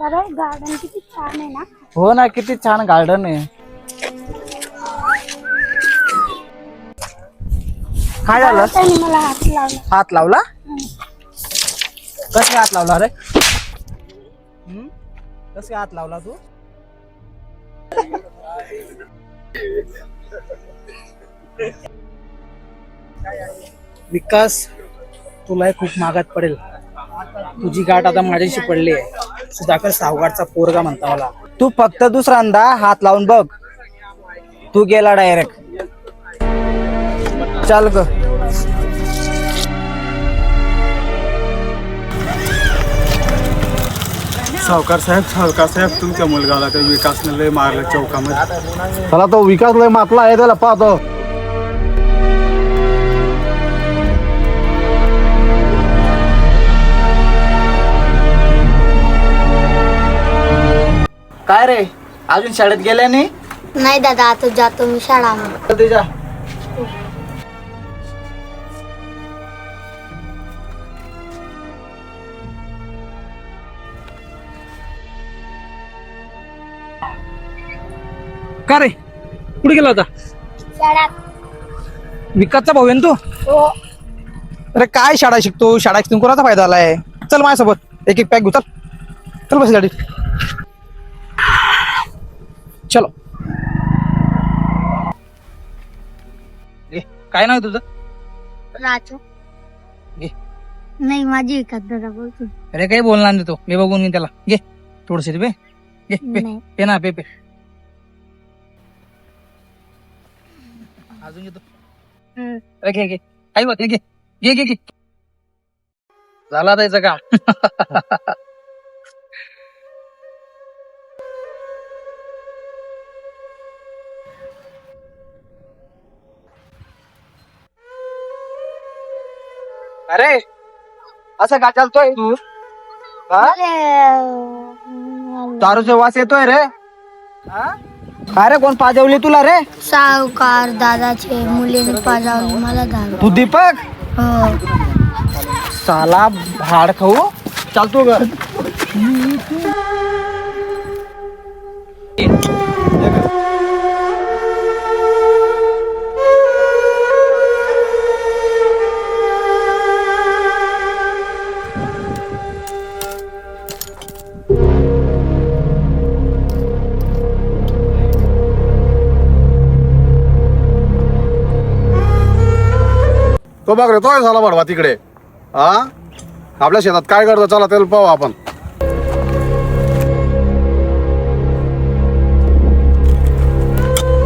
अरे गार्डन किती छान आहे ना. हो ना, किती छान गार्डन आहे. काय झालं? त्याने मला हात लावला. हात लावला? कसे हात लावला रे? कसे हात लावला तू? विकास, तुला हे खूप महागात पडेल. तुझी गाठ आता माझ्याशी पडली आहे. सुधाकर सावकारचा पोरगा म्हणता मला. तू फक्त दुसऱ्यांदा हात लावून बघ, तू गेला डायरेक्ट. चल ग. सावकार साहेब तुमच्या मुलगाला त्या विकासने लय मारलं चौकामध्ये. त्याला तो विकास लय मातला आहे, त्याला पाहतो. काय रे, अजून शाळेत गेल्या नाही? नाही दादा, आता जातो मी शाळामध्ये. तुझ्या का रे, कुठे गेला होता? शाळात. विकासचा भाऊ आहे ना तू? हो. अरे काय शाळा शिकतो, शाळा शिकून कोणाचा फायदा आलाय? चल माझ्यासोबत, एक एक पॅक घेऊ. चल चल, बस गाडी. चलो. काय नाव आहे तुझं? राजू. घे. नाही, माझी विकास दादा बोलतो. अरे काही बोलणार नाही तो, मी बघून घेईन त्याला. घे थोडस पे. घे पे. नाही. पे ना, पे. अजून घेतो. अरे घे घे, काही होत घे घे घे घे. झाला त्याचं काम. अरे असं का चालतोय तू? दारूचा वास येतोय रे. अरे कोण पाजवली तुला रे? सावकार दादाचे मुलीने पाजावले मला दारू. तू दीपक? हो. साला भाड खाऊ. चालतो ग. तो बघ रे, तो झाला बडवा तिकडे. हा, आपल्या शेतात काय करतो, चला त्याला पाहू आपण.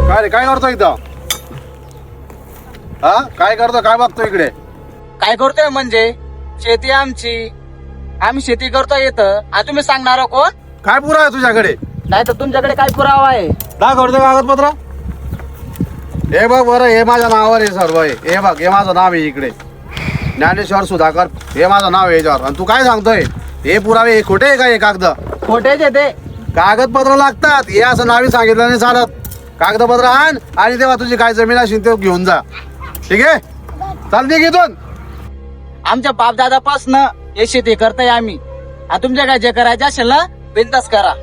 काय रे, काय करतो इथं? हा, काय करतो, काय बघतो इकडे? काय करतोय म्हणजे? शेती आमची, आम्ही शेती करतोय येतं. आता तुम्ही सांगणार हो कोण? काय पुरा आहे तुझ्याकडे? नाही तर तुमच्याकडे काय पुरावा आहे? दाखवतो कागदपत्र. हे बघ बरं, हे माझ्या नावावर आहे सर्व. हे बघ, हे माझं नाव आहे इकडे, ज्ञानेश्वर सुधाकर, हे माझं नाव आहे याच्यावर. आणि तू काय सांगतोय? हे पुरावे हे खोटे आहे का? हे कागद खोटेच आहे ते. कागदपत्र लागतात. हे असं नावी सांगितलं नाही चालत. कागदपत्र आण आणि तेव्हा तुझी काय जमीन असेल ते घेऊन जा. ठीक आहे, चालते घेतून. आमच्या बापदादापासनं हे शेती करताय आम्ही. आणि तुमच्या काय जे करायचं असेल ना, बिनधास्त करा.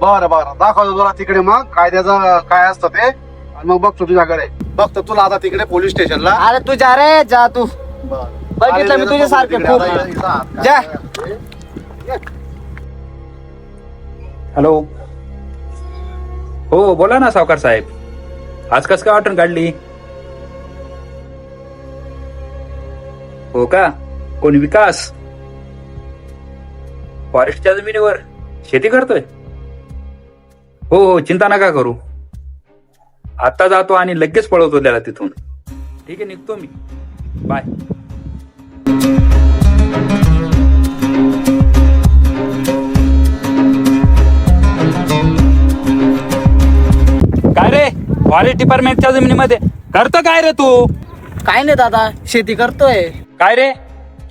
बरं बरं, दाखवतो तुला तिकडे मग कायद्याचं काय असतं ते. आणि मग बघतो तुझ्याकडे, बघतो तुला आता तिकडे पोलीस स्टेशनला. अरे तू जा रे, जा तू. बघितलं मी तुझ्या सारखे खूप. जा. हॅलो. हो बोला ना सावकार साहेब, आज कस काय आठवण काढली? हो का, कोण विकास? फॉरेस्टच्या जमिनीवर शेती करतोय? हो हो, चिंता नका करू. आता जातो आणि लगेच पळवतो त्याला तिथून. ठीक आहे, निघतो मी. बाय. काय रे, फॉरेस्ट डिपार्टमेंटच्या जमिनीमध्ये करतो काय रे तू? काय नाही दादा, शेती करतोय. काय रे,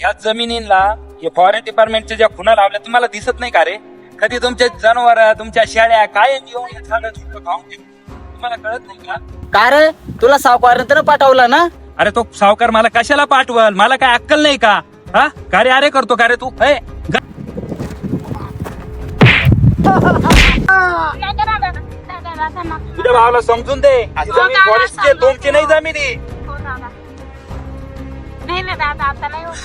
या जमिनीला हे फॉरेस्ट डिपार्टमेंटच्या ज्या खुणा लावल्या तुम्हाला दिसत नाही का रे? कधी तुमच्या जनावर, तुमच्या शेळ्या काय येऊन हे झाडं झुडपं खाऊन घेतात. तुम्हाला कळत नाही का? का रे, तुला सावकारांतर पाठवलं ना? अरे तो सावकार मला कशाला पाठवल? मला काय अक्कल नाही का? हा, का रे अरे करतो का रे तू? तुझ्या भावाला समजून दे ही जमीन फॉरेस्टची आहे, तुमची नाही जमिनी. नाही ना दादा, आता नाही होत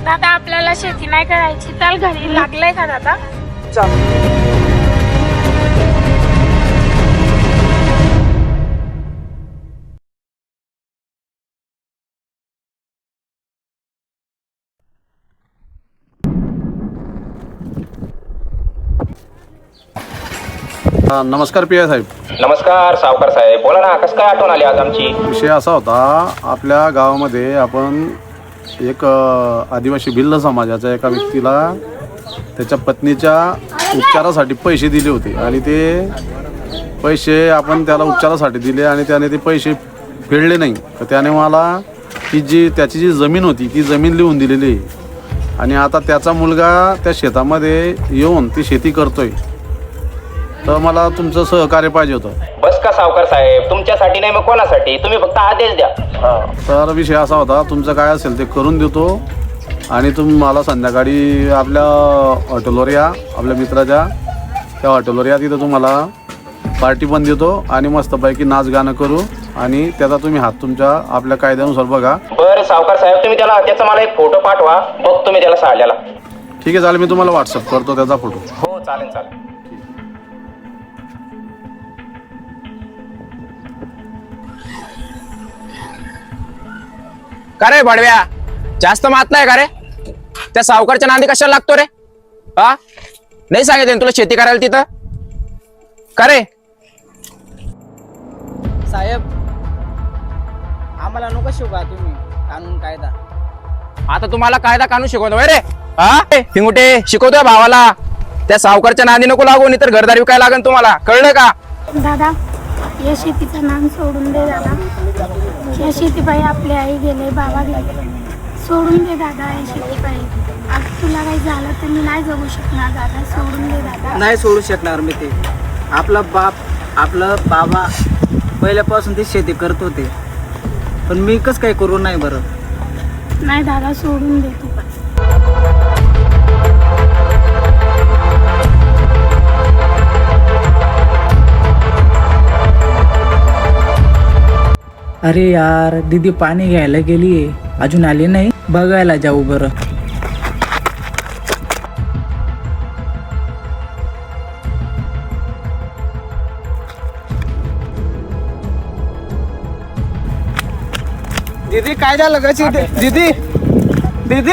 दादा. आपल्याला शेती नाही करायची. चल घरी. लागलंय का दादा? नमस्कार पी आय साहेब. नमस्कार सावकार साहेब, बोला ना, कसं काय आठवण आली आज आमची? विषय असा होता, आपल्या गावामध्ये आपण एक आदिवासी भिल्ल समाजाच्या एका व्यक्तीला त्याच्या पत्नीच्या उपचारासाठी पैसे दिले होते आणि ते पैसे आपण त्याला उपचारासाठी दिले आणि त्याने ते पैसे फेडले नाही. तर त्याने मला त्याची जी जमीन होती ती जमीन लिहून दिलेली आहे आणि आता त्याचा मुलगा त्या शेतामध्ये येऊन ती शेती करतोय. तर मला तुमचं सहकार्य पाहिजे होतं. बस का सावकार साहेब, तुमच्यासाठी नाही मग कोणासाठी? तुम्ही फक्त आदेश द्या. तर विषय असा होता, तुमचं काय असेल ते करून देतो आणि तुम्ही मला संध्याकाळी आपल्या हॉटेलवर या, आपल्या मित्राच्या त्या हॉटेलवर या. तिथं तुम्हाला पार्टी पण देतो आणि मस्तपैकी नाच गाणं करू आणि त्याचा तुम्ही हात तुमच्या आपल्या कायद्यानुसार बघा. बरं सावकार साहेब, तुम्ही त्याचा मला एक फोटो पाठवा, बघतो मी त्याला साडल्याला. ठीक आहे, चालेल. मी तुम्हाला व्हॉट्सअप करतो त्याचा फोटो. हो चालेल चालेल. का रे बडव्या, जास्त मातलाय का रे? त्या सावकारच्या नांदी कशाला लागतो रे? हा, नाही सांगितलं तुला शेती करायला तिथं? का रे? साहेब, आम्हाला नको शिकवा तुम्ही कानून कायदा. आता तुम्हाला कायदा कानून शिकवतो रे? हा पिंगुटे, शिकवतोय भावाला. त्या सावकारच्या नांदी नको लागू, नाही तर घरदारी विकायला लागेल तुम्हाला, कळलं का? दादा, या शेतीचं नाम सोडून दे दादा. या शेतीपायी आपली आई गेले, बाबा गेले. सोडून दे दादा या शेतीपायी. आज तुला काही झालं तर मी नाही जगू शकणार दादा. सोडून दे दादा. नाही सोडू शकणार मी ते. आपलं बाबा पहिल्यापासून ते शेती करत होते, पण मी कसं काय करू नाही बरं? नाही दादा, सोडून दे तू पण. अरे यार, दीदी पाणी घ्यायला गेली, अजून आली नाही. बघायला जाऊ बरं. दीदी काय झालं ग? दीदी दीदी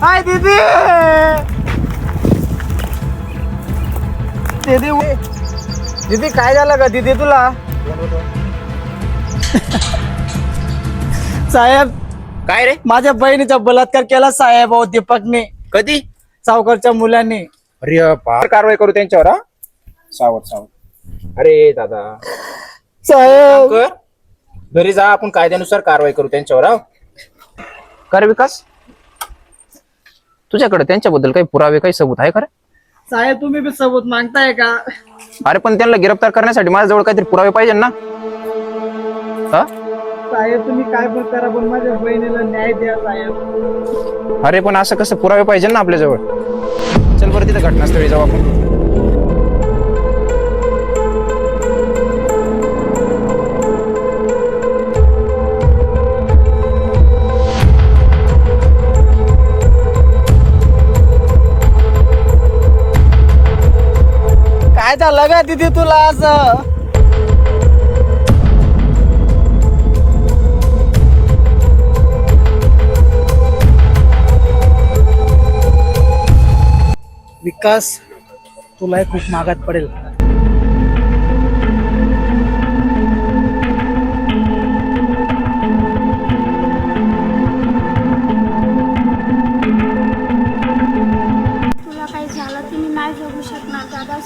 हाय दीदी दीदी दीदी काय झालं ग दीदी तुला? साहेब, काय रे? माझ्या बहिणीचा बलात्कार केला साहेब. हो, दीपकने, कधी? सावकारच्या मुलांनी. अरे कारवाई करू त्यांच्यावर. हा, सावध. अरे दादा साहेब, कर, घरी जा, आपण कायद्यानुसार कारवाई करू त्यांच्यावर. हा, कर विकास. तुझ्याकडे त्यांच्याबद्दल काही पुरावे, काही सबूत आहे का रे? साहेब तुम्ही बी सबूत मागताय का? अरे पण त्यांना गिरफ्तार करण्यासाठी माझ्याजवळ काहीतरी पुरावे पाहिजे ना. हा, साहेब तुम्ही काय पण करा, पण माझ्या बहिणीला न्याय द्या साहेब. अरे पण असं कसं, पुरावे पाहिजे ना आपल्याजवळ. चल बरं, तिथे घटनास्थळी जाऊ आपण. काय झालं का दीदी तुला असं? विकास, तुला खूप महागात पडेल. तुला काही झालं तर मी नाही जगू शकणार दादा.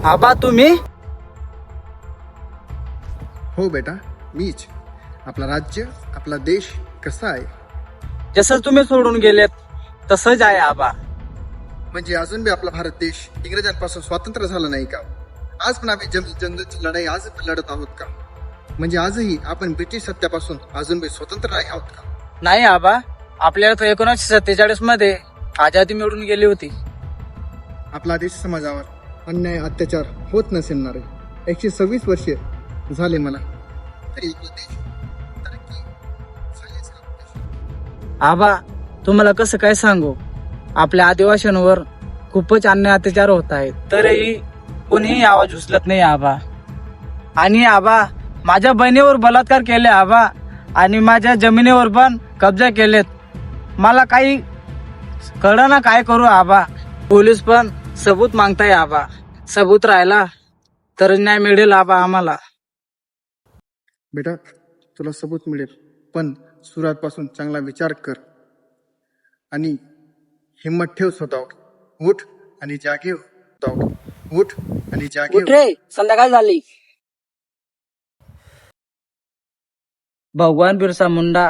आबा तुम्ही? हो बेटा, मीच. आपला राज्य, आपला देश कसा आहे? जसं तुम्ही सोडून गेलेत तसंच आहे आबा. म्हणजे अजून बी आपला भारत देश इंग्रजांपासून स्वतंत्र झाला नाही का? आज पण आम्ही जंगची लढाई आज पण लढत आहोत का? म्हणजे आजही आपण ब्रिटिश सत्यापासून अजून बी स्वतंत्र नाही आहोत का? नाही आबा, आपल्याला तर 1947 मध्ये आझादी मिळून गेली होती. आपला देश समाजावर अन्याय अत्याचार होत नसेल ना रे? 126 वर्षे झाले मला, तरी आपला देश तरक्की झालीच नाही. आबा तुम्हाला कसं काय सांगू, आपल्या आदिवासींवर खूपच अन्याय अत्याचार होत आहेत, तरीही कोणीही आवाज उचलत नाही आबा. आणि आबा माझ्या बहिणीवर बलात्कार केले आबा, आणि माझ्या जमिनीवर पण कब्जा केलेत. मला काही कळना काय करू आबा. पोलीस पण सबूत मागताय आबा. सबूत राहिला तर न्याय मिळेल आबा आम्हाला. बेटा तुला सबूत मिळेल, पण सुरुवातपासून चांगला विचार कर आणि हिम्मत ठेव स्वतःवर. उठ आणि जागे हो स्वतःवर. उठ आणि जागे हो. रे, संध्याकाळ झाली. भगवान बिरसा मुंडा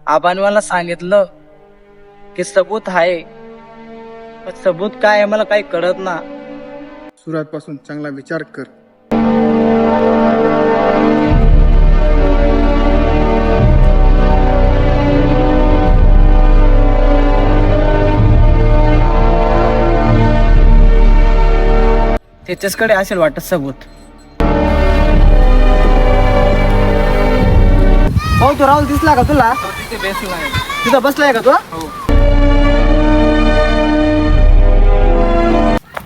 आबाने मला सांगितलं की सबूत आहे, पण सबूत काय आहे मला काही कळत ना. सुरुवातपासून चांगला विचार कर. त्याच्याकडे असेल वाटत सबूत. हो तो राहुल दिसला का तुला? तिथं बसलाय का तू?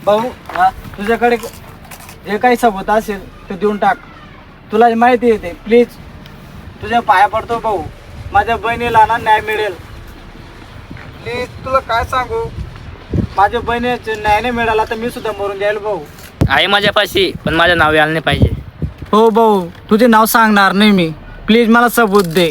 भाऊ तुझ्याकडे जे काही सबूत असेल ते देऊन टाक. तुला माहिती आहे ते. प्लीज तुझ्या पाया पडतो भाऊ, माझ्या बहिणीला ना न्याय मिळेल. प्लीज तुला काय सांगू, माझ्या बहिणीचे न्याय नाही मिळाला तर मी सुद्धा मरून जाईल भाऊ. आहे माझ्यापाशी, पण माझं नाव यायला नाही पाहिजे. हो भाऊ, तुझे नाव सांगणार नाही मी. प्लीज मला सबूत दे.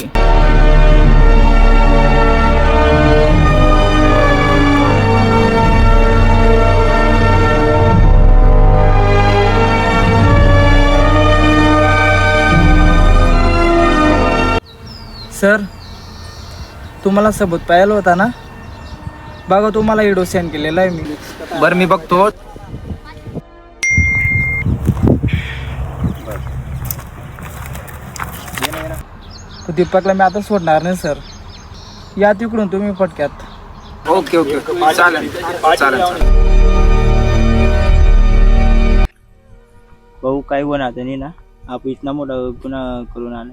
सर तुम्हाला सबूत पाहिलं होता ना? बघा तुम्हाला व्हिडिओ सेंड केलेला आहे मी. बरं मी बघतो. तो दीपकला मी आता सोडणार नाही सर. या तिकडून तुम्ही पटक्यात. ओके ओके चालेल चालेल. भाऊ काय होणार त्यांनी ना, आपण इतना मोठा गुन्हा करून आले.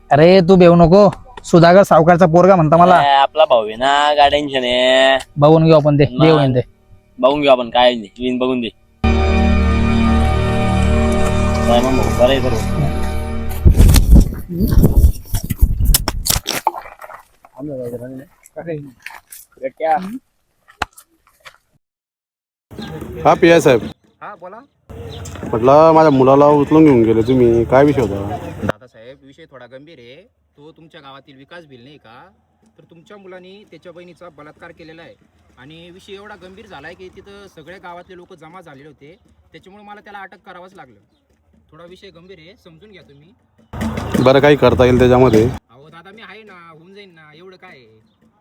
अरे तू बेऊ नको, सुधाकर सावकारचा पोरगा म्हणता मला. आपला भाऊ आहे ना, काय टेन्शन आहे. बघून घेऊ आपण ते. देऊन ते बघून घेऊ आपण, काय नाही बघून दे. काय मग भाऊ, बरं आहे बरोबर. हा पी आय साहेब. हा बोला. म्हटलं माझ्या मुलाला उचलून घेऊन गेले तुम्ही, काय विषय होता? दादासाहेब विषय थोडा गंभीर आहे. तो तुमच्या गावातील विकास बिल नाही का, तर तुमच्या मुलांनी त्याच्या बहिणीचा बलात्कार केलेला आहे. आणि विषय एवढा गंभीर झाला आहे की तिथं सगळ्या गावातले लोक जमा झालेले होते. त्याच्यामुळे मला त्याला अटक करावंच लागलं. थोडा विषय गंभीर आहे, समजून घ्या तुम्ही. बरं काही करता येईल त्याच्यामध्ये? अहो दादा मी आहे ना, होऊन जाईन ना. एवढं काय आहे,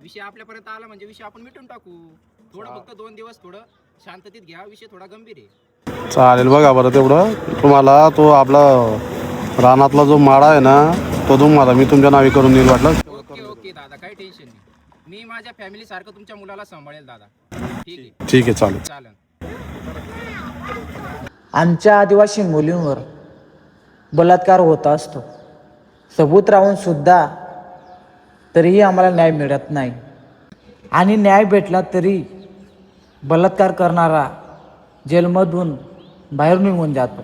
विषय आपल्यापर्यंत आला म्हणजे विषय आपण मिटून टाकू. थोडं फक्त 2 दिवस थोडं शांततेत घ्या. विषय थोडा गंभीर आहे. चालेल बघा बरं तेवढं. तुम्हाला तो आपला रानातला जो माळा आहे ना, तो तुम्हाला मी तुमच्या नावे करून देईल वाटलं. ओके ओके दादा, काही टेन्शन नाही. मी माझ्या फॅमिली सारखं तुमच्या मुलाला सांभाळेल दादा. ठीक आहे ठीक आहे चालेल. चालेल. आमच्या आदिवासी मुलींवर बलात्कार होत असतो, सबूत राहून सुद्धा तरीही आम्हाला न्याय मिळत नाही. आणि न्याय भेटला तरी बलात्कार करणारा जेलमधून बाहेर निघून जातो.